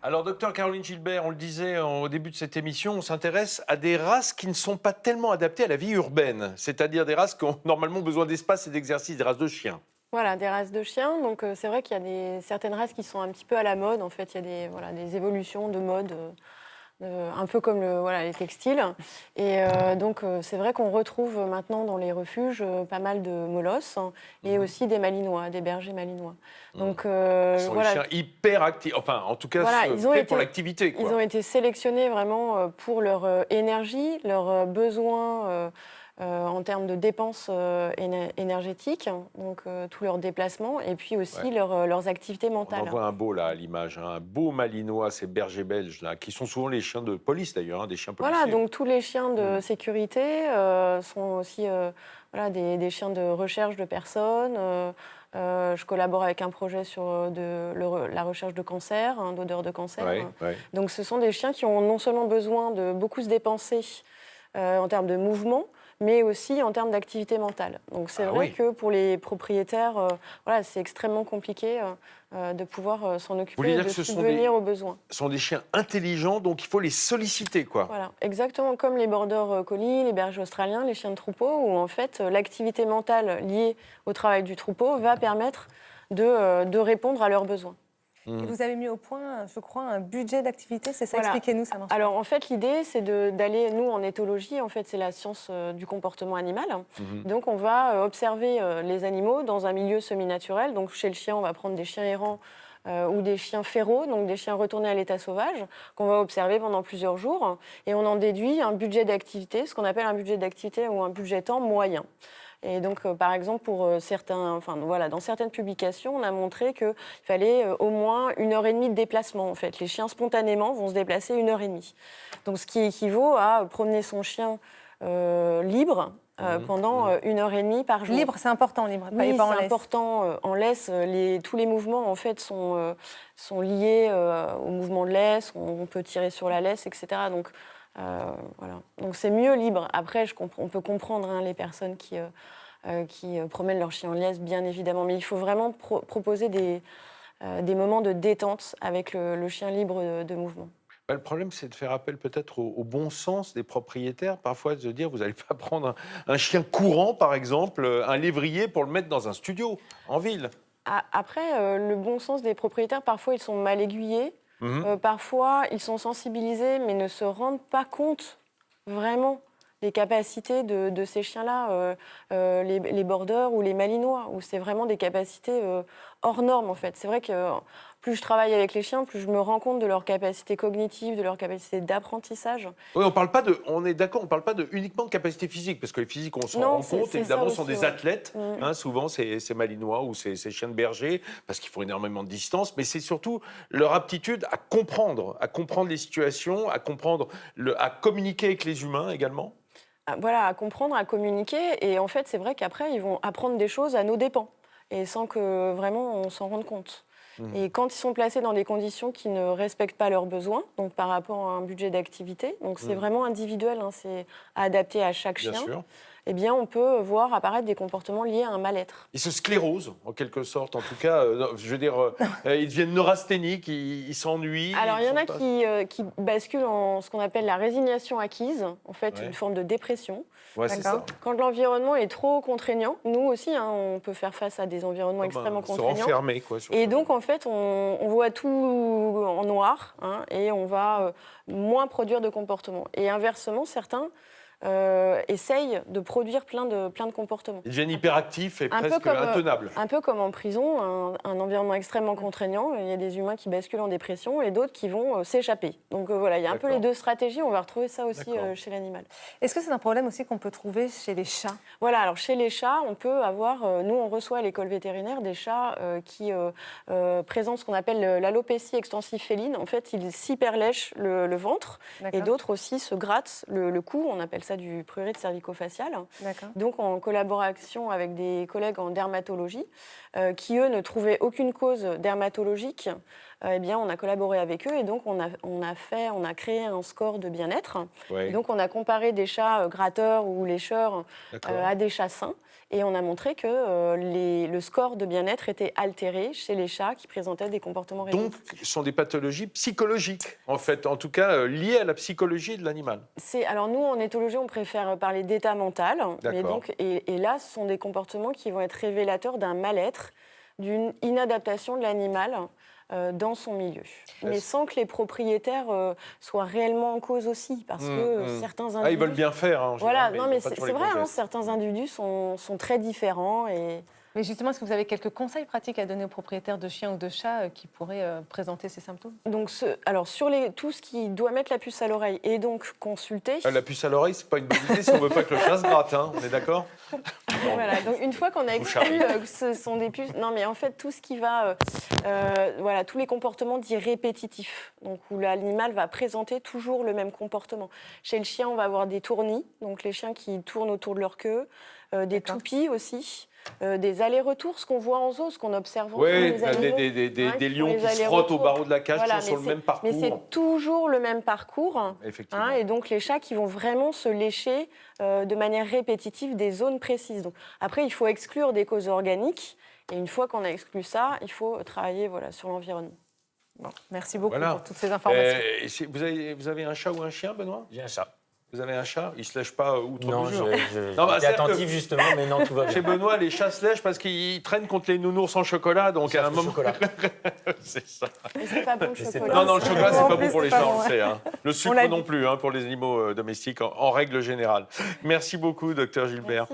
Alors, docteur Caroline Gilbert, on le disait au début de cette émission, on s'intéresse à des races qui ne sont pas tellement adaptées à la vie urbaine, c'est-à-dire des races qui ont normalement besoin d'espace et d'exercice, des races de chiens. Voilà, des races de chiens. Donc, c'est vrai qu'il y a certaines races qui sont un petit peu à la mode. En fait, il y a des évolutions de mode, un peu comme les textiles. Et donc, c'est vrai qu'on retrouve maintenant dans les refuges pas mal de molosses, hein, et Mhm. aussi des malinois, des bergers malinois. Mhm. Donc, Ce sont des chiens hyper actifs, enfin, en tout cas, voilà, faits pour l'activité, ils ont quoi. été sélectionnés vraiment pour leur énergie, leurs besoins en termes de dépenses énergétiques, donc tous leurs déplacements, et puis Ouais. aussi leurs activités On en mentales. voit un beau là à l'image, hein, un beau malinois, ces bergers belges là, qui sont souvent les chiens de police d'ailleurs, hein, des chiens Voilà, policiers. donc tous les chiens de Mm. sécurité sont aussi des chiens de recherche de personnes. Je collabore avec un projet sur la recherche de cancer, hein, d'odeur de cancer. Ouais, ouais. Donc ce sont des chiens qui ont non seulement besoin de beaucoup se dépenser en termes de mouvement, mais aussi en termes d'activité mentale. Donc c'est Ah vrai oui. que pour les propriétaires, c'est extrêmement compliqué de pouvoir s'en Vous voulez occuper et dire de que subvenir aux besoins. ce sont des chiens intelligents, donc il faut les solliciter, quoi. Voilà, exactement comme les border collies, les bergers australiens, les chiens de troupeau, où en fait l'activité mentale liée au travail du troupeau va permettre de répondre à leurs besoins. Et Mm. vous avez mis au point, je crois, un budget d'activité, c'est ça? Voilà. Expliquez-nous, ça marche Alors comment? en fait l'idée c'est d'aller, nous en éthologie, en fait c'est la science du comportement animal. Mhm. Donc on va observer les animaux dans un milieu semi-naturel. Donc chez le chien on va prendre des chiens errants ou des chiens féraux, donc des chiens retournés à l'état sauvage, qu'on va observer pendant plusieurs jours. Et on en déduit un budget d'activité, ce qu'on appelle un budget d'activité ou un budget temps moyen. Et donc, par exemple, dans certaines publications, on a montré qu'il fallait au moins 1 heure et demie de déplacement. En fait, les chiens spontanément vont se déplacer 1 heure et demie. Donc, ce qui équivaut à promener son chien libre Mhm. pendant Mhm. 1 heure et demie par jour. Libre, c'est important, libre, Oui, pas en c'est laisse. important. En laisse, tous les mouvements en fait sont liés au mouvement de laisse. On peut tirer sur la laisse, etc. Donc voilà. Donc c'est mieux libre. Après, on peut comprendre hein, les personnes qui promènent leur chien en laisse, bien évidemment. Mais il faut vraiment proposer des moments de détente avec le chien libre de mouvement. Bah, le problème, c'est de faire appel peut-être au bon sens des propriétaires. Parfois, de se dire, vous n'allez pas prendre un chien courant, par exemple, un lévrier, pour le mettre dans un studio, en ville. Après, le bon sens des propriétaires, parfois, ils sont mal aiguillés. Mhm. Parfois, ils sont sensibilisés, mais ne se rendent pas compte vraiment des capacités de ces chiens-là, les borders ou les malinois, où c'est vraiment des capacités hors normes, en fait. C'est vrai que plus je travaille avec les chiens, plus je me rends compte de leurs capacités cognitives, de leurs capacités d'apprentissage. Oui, on est d'accord, on ne parle pas uniquement de capacité physique, parce que les physiques, on s'en Non, rend compte, c'est ça évidemment, sont aussi, des ouais. athlètes, Mm. hein, souvent ces malinois ou ces chiens de berger, parce qu'ils font énormément de distance, mais c'est surtout leur aptitude à comprendre les situations, à communiquer avec les humains également. Voilà, à comprendre, à communiquer. Et en fait, c'est vrai qu'après, ils vont apprendre des choses à nos dépens et sans que vraiment on s'en rende compte. Mhm. Et quand ils sont placés dans des conditions qui ne respectent pas leurs besoins, donc par rapport à un budget d'activité, donc c'est Mhm. vraiment individuel, hein, c'est adapté à chaque Bien chien, sûr. eh bien, on peut voir apparaître des comportements liés à un mal-être. Ils se sclérosent, en quelque sorte, en tout cas, je veux dire, ils deviennent neurasthéniques, ils s'ennuient, Alors, ils il y en sont a pas... qui basculent en ce qu'on appelle la résignation acquise, en fait, une Ouais, forme de dépression. ouais, c'est D'accord. ça. Quand l'environnement est trop contraignant, nous aussi, hein, on peut faire face à des environnements Comme extrêmement se contraignants. renfermer, quoi, sur Et soi-même. donc, en fait, on voit tout en noir hein, et on va moins produire de comportements. Et inversement, certains essayent de produire plein de comportements. Ils deviennent hyperactifs et Un peu presque comme, intenables. un peu comme en prison, un environnement extrêmement contraignant. Il y a des humains qui basculent en dépression et d'autres qui vont s'échapper. Donc voilà, il y a un peu les D'accord. deux stratégies. On va retrouver ça aussi D'accord. chez l'animal. Est-ce que c'est un problème aussi qu'on peut trouver chez les chats? Voilà, alors chez les chats, on peut avoir, nous on reçoit à l'école vétérinaire des chats qui présentent ce qu'on appelle l'alopécie extensive féline. En fait, ils s'hyperlèchent le ventre et D'accord. d'autres aussi se grattent le cou. On appelle ça du prurite cervico-facial. D'accord. Donc en collaboration avec des collègues en dermatologie qui, eux, ne trouvaient aucune cause dermatologique eh bien, on a collaboré avec eux et donc on a créé un score de bien-être. Ouais, Et donc, on a comparé des chats gratteurs ou lécheurs d'accord. à des chats sains. Et on a montré que le score de bien-être était altéré chez les chats qui présentaient des comportements Donc, répétitifs. ce sont des pathologies psychologiques, en fait, en tout cas liées à la psychologie de l'animal. Alors nous, en éthologie, on préfère parler d'état mental. Mais D'accord. donc, et là, ce sont des comportements qui vont être révélateurs d'un mal-être, d'une inadaptation de l'animal dans son milieu. Mais sans que les propriétaires soient réellement en cause aussi, parce que certains individus... Ah, ils veulent bien faire, hein, en Voilà, général, non, ils mais ont pas c'est toujours les vrai, bons hein, gestes. certains individus sont très différents et... Mais justement, est-ce que vous avez quelques conseils pratiques à donner aux propriétaires de chiens ou de chats qui pourraient présenter ces symptômes? Donc, alors, tout ce qui doit mettre la puce à l'oreille et donc consulter. La puce à l'oreille, c'est pas une bonne idée si on veut pas que le chat se gratte, hein, on est d'accord? Voilà, donc une fois qu'on a exclu que ce sont des puces. Non, mais en fait, tout ce qui va. Voilà, tous les comportements dits répétitifs, donc où l'animal va présenter toujours le même comportement. Chez le chien, on va avoir des tournis, donc les chiens qui tournent autour de leur queue, des toupies aussi. Des allers-retours, ce qu'on voit en zoo, ce qu'on observe en zoo, Oui, les animaux. des qui lions font les qui se frottent au allers-retours. barreau de la cage, Voilà, toujours sur le même parcours. mais c'est toujours le même parcours. Effectivement. Et donc les chats qui vont vraiment se lécher de manière répétitive des zones précises. Donc, après, il faut exclure des causes organiques. Et une fois qu'on a exclu ça, il faut travailler sur l'environnement. Bon, merci beaucoup Voilà. pour toutes ces informations. Vous avez un chat ou un chien, Benoît? J'ai un chat. Vous avez un chat? Il se lèche pas outre Non, mesure? j'ai Non, bah, été c'est-à-dire attentif que- justement, mais non, tout va Chez bien. Benoît, les chats se lèchent parce qu'ils traînent contre les nounours en chocolat, donc à un moment... Chocolat. c'est ça. Mais c'est pas bon le Mais c'est chocolat. Non, le chocolat, c'est En pas plus, bon pour c'est les pas chats, bon, on le ouais. sait. Hein. Le l'a sucre dit. non plus, hein, pour les animaux domestiques, en règle générale. Merci beaucoup, docteur Gilbert.